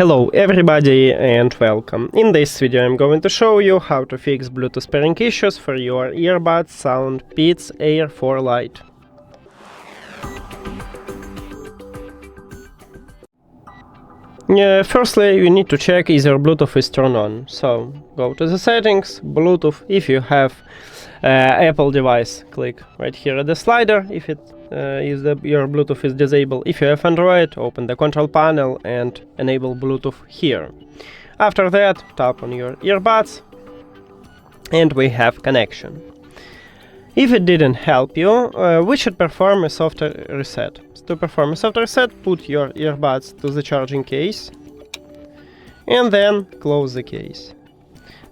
Hello everybody and welcome. In this video I'm going to show you how to fix Bluetooth pairing issues for your earbuds SOUNDPEATS Air for Lite. Firstly, you need to check if your Bluetooth is turned on. So go to the settings, Bluetooth. If you have Apple device, click right here at the slider if your Bluetooth is disabled. If you have Android, open the control panel and enable Bluetooth here. After that, tap on your earbuds and we have connection. If it didn't help you, we should perform a software reset. To perform a software reset, put your earbuds to the charging case and then close the case.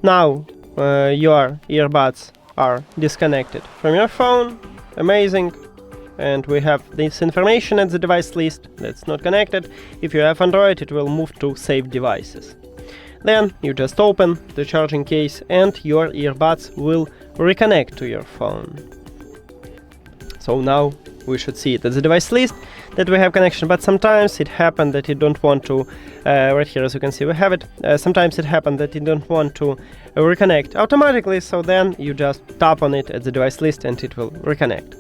Now your earbuds are disconnected from your phone. Amazing. And we have this information at the device list that's not connected. If you have Android, it will move to Save Devices. Then you just open the charging case and your earbuds will reconnect to your phone. So now we should see it at the device list that we have connection, but sometimes it happened that you don't want to, right here as you can see we have it, sometimes it happened that you don't want to reconnect automatically, so then you just tap on it at the device list and it will reconnect.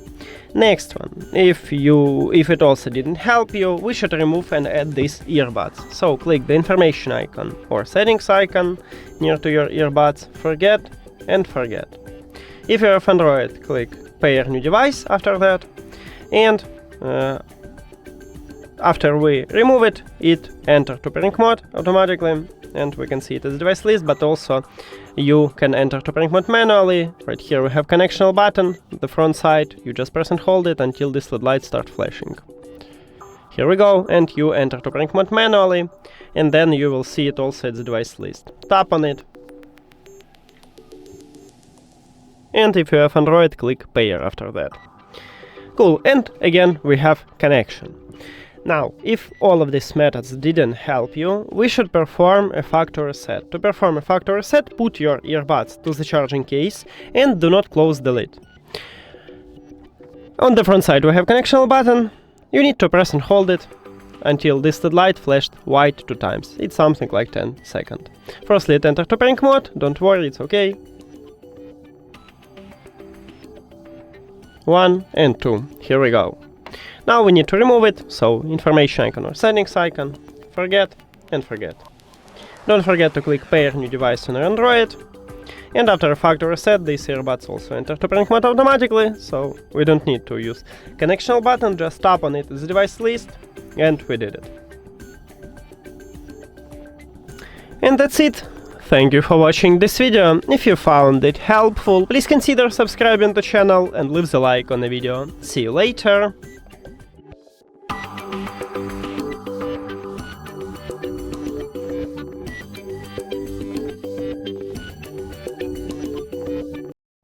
Next one, if it also didn't help you, we should remove and add these earbuds. So click the information icon or settings icon near to your earbuds, forget and forget. If you have Android, click pair new device after that, and after we remove it, it enters to pairing mode automatically, and we can see it as a device list, but also you can enter to pairing mode manually. Right here we have connectional button, the front side, you just press and hold it until this LED light starts flashing. Here we go, and you enter to pairing mode manually, and then you will see it also at the device list. Tap on it, and if you have Android, click pair after that. Cool, and again we have connection. Now, if all of these methods didn't help you, we should perform a factory reset. To perform a factory reset, put your earbuds to the charging case and do not close the lid. On the front side we have connectional button. You need to press and hold it until this LED light flashed white 2 times. It's something like 10 seconds. Firstly it enters to pairing mode, don't worry, it's okay. 1 and 2, here we go. Now we need to remove it, so information icon or settings icon, forget and forget. Don't forget to click pair new device on your Android, and after a factory reset these earbuds also enter to pairing mode automatically, so we don't need to use connectional button, just tap on it as the device list, and we did it. And that's it. Thank you for watching this video. If you found it helpful, please consider subscribing to the channel and leave the like on the video. See you later!